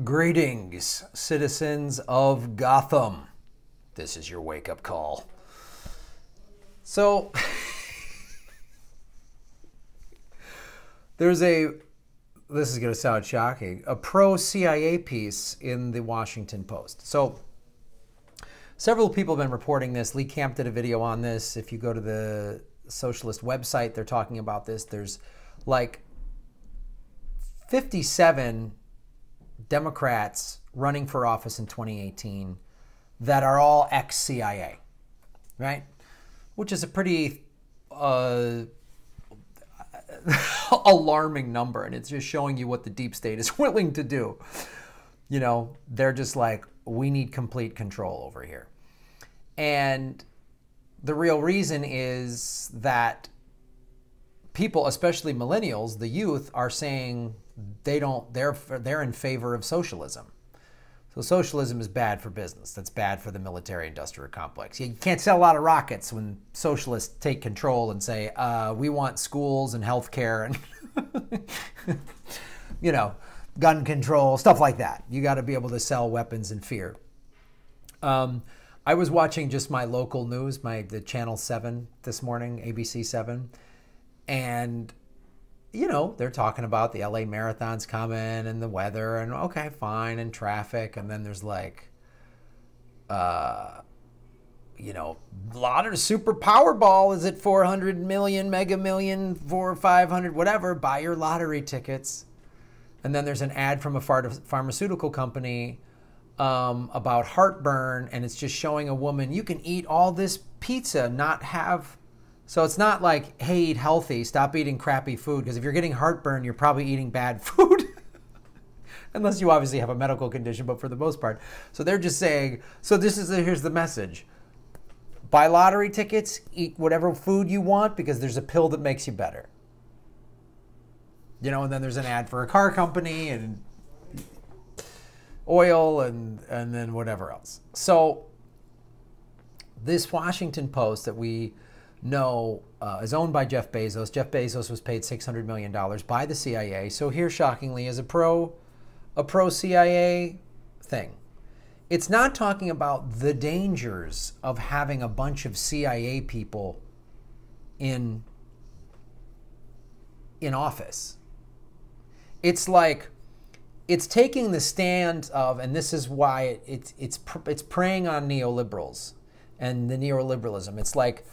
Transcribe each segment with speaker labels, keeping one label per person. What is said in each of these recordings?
Speaker 1: Greetings, citizens of Gotham. This is your wake-up call. So, this is going to sound shocking, a pro-CIA piece in the Washington Post. So, several people have been reporting this. Lee Camp did a video on this. If you go to the socialist website, they're talking about this. There's like 57 Democrats running for office in 2018 that are all ex-CIA, right? Which is a pretty alarming number, and it's just showing you what the deep state is willing to do. You know, they're just like, we need complete control over here. And the real reason is that people, especially millennials, the youth, are saying they're in favor of socialism. So socialism is bad for business. That's bad for the military-industrial complex. You can't sell a lot of rockets when socialists take control and say, we want schools and healthcare and, you know, gun control, stuff like that. You got to be able to sell weapons and fear. I was watching just my local news, the Channel 7 this morning, ABC 7, and you know, they're talking about the LA marathons coming and the weather and okay, fine, and traffic. And then there's like, you know, lottery super Powerball is at 400 million, Mega Million, 400 or 500, whatever. Buy your lottery tickets. And then there's an ad from a pharmaceutical company about heartburn. And it's just showing a woman, you can eat all this pizza, not have... So it's not like, hey, eat healthy, stop eating crappy food, because if you're getting heartburn, you're probably eating bad food. Unless you obviously have a medical condition, but for the most part. So they're just saying, so here's the message. Buy lottery tickets, eat whatever food you want, because there's a pill that makes you better. You know, and then there's an ad for a car company and oil and then whatever else. So this Washington Post that we know is owned by Jeff Bezos. Jeff Bezos was paid $600 million by the CIA. So here, shockingly, is a pro-CIA thing. It's not talking about the dangers of having a bunch of CIA people in office. It's like, it's taking the stand of, and this is why it's preying on neoliberals and the neoliberalism. It's like,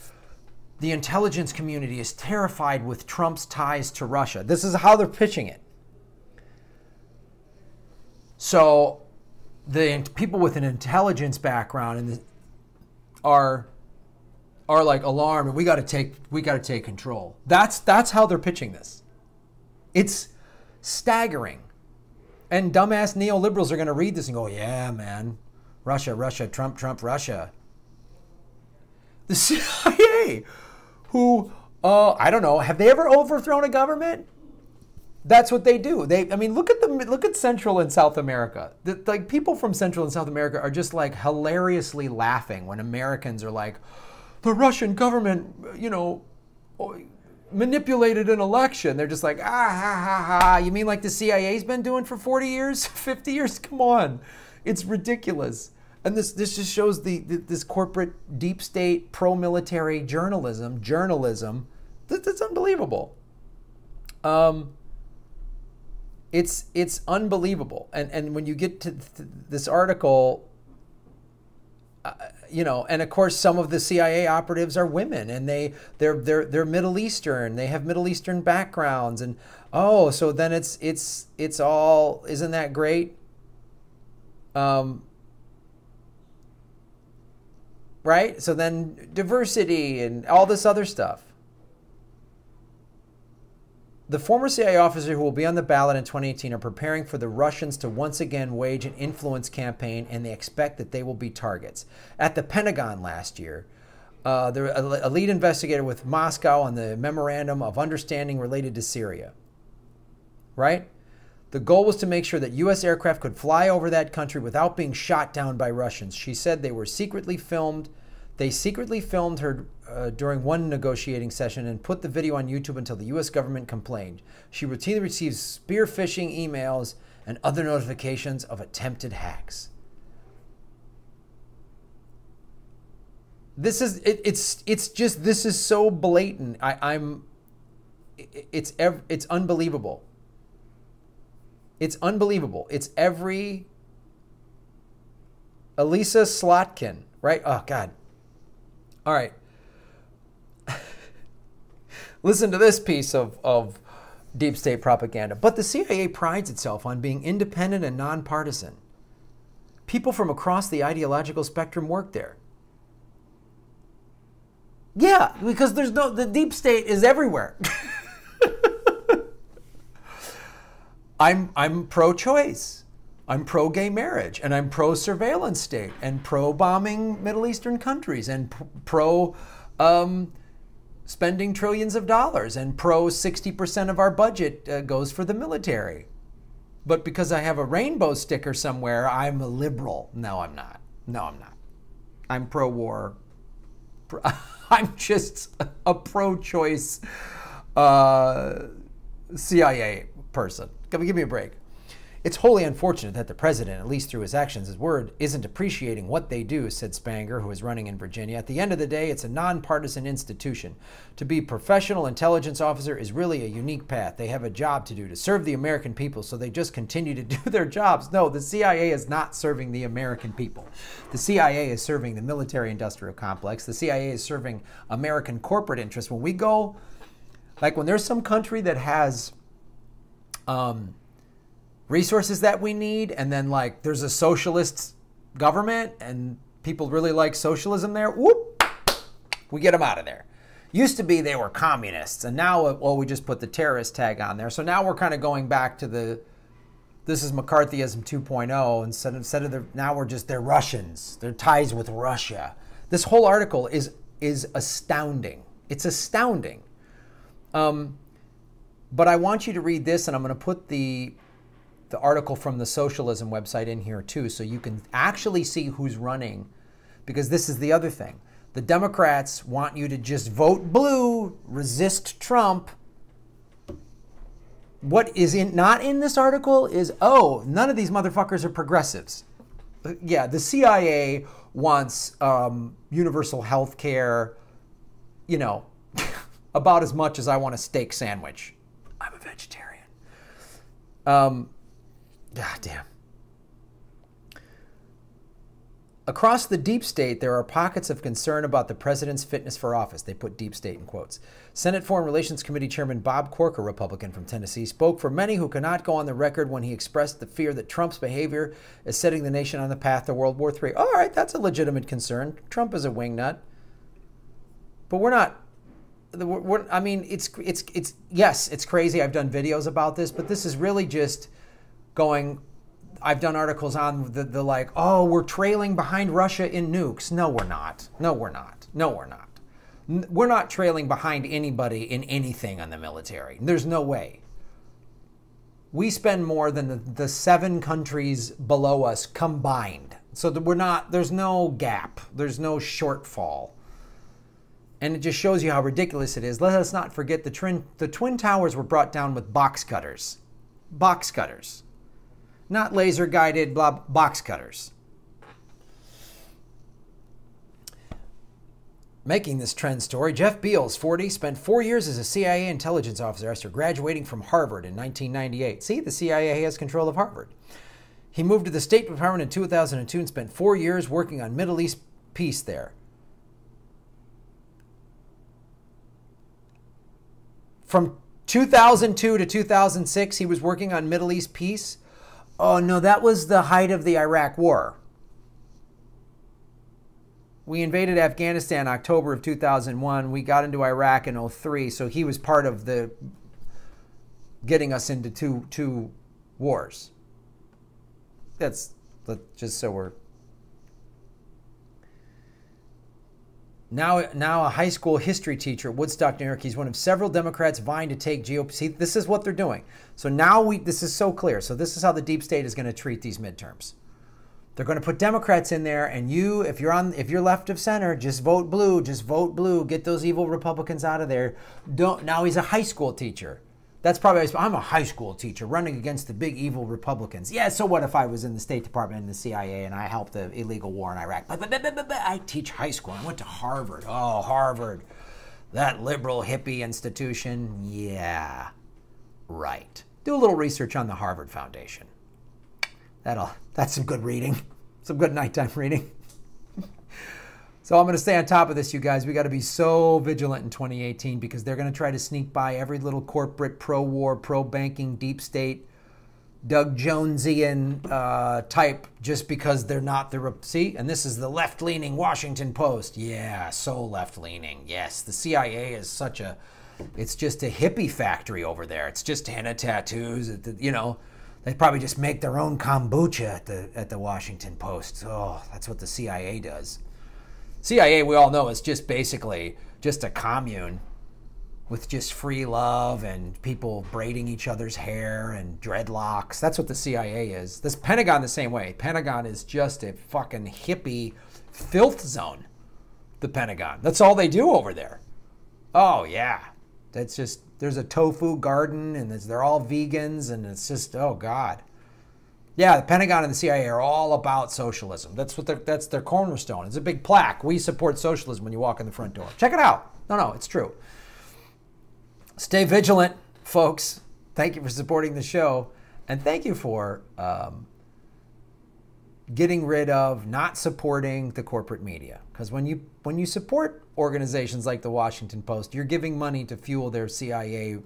Speaker 1: the intelligence community is terrified with Trump's ties to Russia. This is how they're pitching it. So the people with an intelligence background are like alarmed, and we got to take control. That's how they're pitching this. It's staggering. And dumbass neoliberals are going to read this and go, yeah, man, Russia, Trump, Russia. The CIA, who, I don't know, have they ever overthrown a government? That's what they do. I mean, look at Central and South America. Like, people from Central and South America are just like hilariously laughing when Americans are like, the Russian government, you know, manipulated an election. They're just like, ah, ha, ha, ha. You mean like the CIA's been doing for 40 years, 50 years? Come on. It's ridiculous. And this just shows this corporate deep state pro-military journalism. That's unbelievable. It's unbelievable. And when you get to this article, you know, and of course some of the CIA operatives are women, and they're Middle Eastern. They have Middle Eastern backgrounds, and oh, so then it's all, isn't that great? Right? So then diversity and all this other stuff. The former CIA officer who will be on the ballot in 2018 are preparing for the Russians to once again wage an influence campaign, and they expect that they will be targets. At the Pentagon last year, a lead investigator with Moscow on the memorandum of understanding related to Syria. Right? The goal was to make sure that U.S. aircraft could fly over that country without being shot down by Russians. She said they secretly filmed her during one negotiating session and put the video on YouTube until the U.S. government complained. She routinely receives spear phishing emails and other notifications of attempted hacks. This is it's just, this is so blatant. It's unbelievable. It's unbelievable. It's every Elisa Slotkin, right? Oh God. All right. Listen to this piece of deep state propaganda. But the CIA prides itself on being independent and nonpartisan. People from across the ideological spectrum work there. Yeah, because the deep state is everywhere. I'm pro-choice. I'm pro-gay marriage, and I'm pro-surveillance state, and pro-bombing Middle Eastern countries, and pro spending trillions of dollars, and pro 60% of our budget goes for the military. But because I have a rainbow sticker somewhere, I'm a liberal. No, I'm not. No, I'm not. I'm pro-war. I'm just a pro-choice CIA person. Give me a break. It's wholly unfortunate that the president, at least through his actions, his word, isn't appreciating what they do, said Spanger, who is running in Virginia. At the end of the day, it's a nonpartisan institution. To be a professional intelligence officer is really a unique path. They have a job to do, to serve the American people, so they just continue to do their jobs. No, the CIA is not serving the American people. The CIA is serving the military-industrial complex. The CIA is serving American corporate interests. When we go, like when there's some country that has resources that we need, and then like there's a socialist government and people really like socialism there, whoop, we get them out of there. Used to be they were communists, and now, well, we just put the terrorist tag on there. So now we're kind of going back to this is McCarthyism 2.0 instead of now we're just, they're Russians, their ties with Russia. This whole article is astounding. It's astounding. But I want you to read this, and I'm going to put the article from the socialism website in here too, so you can actually see who's running, because this is the other thing. The Democrats want you to just vote blue, resist Trump. What is not in this article is, oh, none of these motherfuckers are progressives. Yeah, the CIA wants universal health care, you know, about as much as I want a steak sandwich. I'm a vegetarian. God damn. Across the deep state, there are pockets of concern about the president's fitness for office. They put deep state in quotes. Senate Foreign Relations Committee Chairman Bob Corker, Republican from Tennessee, spoke for many who cannot go on the record when he expressed the fear that Trump's behavior is setting the nation on the path to World War III. All right, that's a legitimate concern. Trump is a wingnut. But we're not. I mean, it's yes, it's crazy. I've done videos about this, but this is really just going. I've done articles on the like, oh, we're trailing behind Russia in nukes. No, we're not. No, we're not. No, we're not. We're not trailing behind anybody in anything on the military. There's no way. We spend more than the 7 countries below us combined. So that we're not. There's no gap. There's no shortfall. And it just shows you how ridiculous it is. Let us not forget the Twin Towers were brought down with box cutters. Box cutters. Not laser-guided box cutters. Making this trend story, Jeff Beals, 40, spent 4 years as a CIA intelligence officer after graduating from Harvard in 1998. See, the CIA has control of Harvard. He moved to the State Department in 2002 and spent 4 years working on Middle East peace there. From 2002 to 2006, he was working on Middle East peace. Oh, no, that was the height of the Iraq War. We invaded Afghanistan October of 2001. We got into Iraq in 2003, so he was part of the getting us into two wars. That's just so we're... Now a high school history teacher at Woodstock, New York. He's one of several Democrats vying to take GOP. See, this is what they're doing. So now this is so clear. So this is how the deep state is going to treat these midterms. They're going to put Democrats in there, and you, if you're left of center, just vote blue. Just vote blue. Get those evil Republicans out of there. Now he's a high school teacher. That's probably, I'm a high school teacher running against the big evil Republicans. Yeah, so what if I was in the State Department and the CIA and I helped the illegal war in Iraq? But I teach high school. I went to Harvard. Oh, Harvard. That liberal hippie institution. Yeah, right. Do a little research on the Harvard Foundation. That's some good reading. Some good nighttime reading. So I'm going to stay on top of this, you guys. We got to be so vigilant in 2018 because they're going to try to sneak by every little corporate, pro-war, pro-banking, deep state, Doug Jonesian type just because they're not the... See? And this is the left-leaning Washington Post. Yeah, so left-leaning. Yes, the CIA is such a... It's just a hippie factory over there. It's just henna tattoos. You know, they probably just make their own kombucha at the Washington Post. Oh, that's what the CIA does. CIA, we all know, is just basically just a commune with just free love and people braiding each other's hair and dreadlocks. That's what the CIA is. This Pentagon the same way. Pentagon is just a fucking hippie filth zone. The Pentagon. That's all they do over there. Oh, yeah. That's just, there's a tofu garden and they're all vegans and it's just, oh, God. Yeah, the Pentagon and the CIA are all about socialism. That's their cornerstone. It's a big plaque. We support socialism when you walk in the front door. Check it out. No, it's true. Stay vigilant, folks. Thank you for supporting the show. And thank you for getting rid of, not supporting the corporate media. Because when you support organizations like the Washington Post, you're giving money to fuel their CIA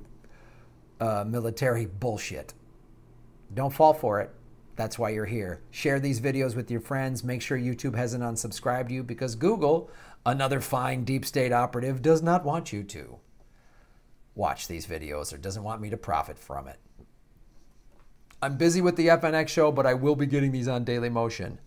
Speaker 1: military bullshit. Don't fall for it. That's why you're here. Share these videos with your friends. Make sure YouTube hasn't unsubscribed you because Google, another fine deep state operative, does not want you to watch these videos or doesn't want me to profit from it. I'm busy with the FNX show, but I will be getting these on Daily Motion.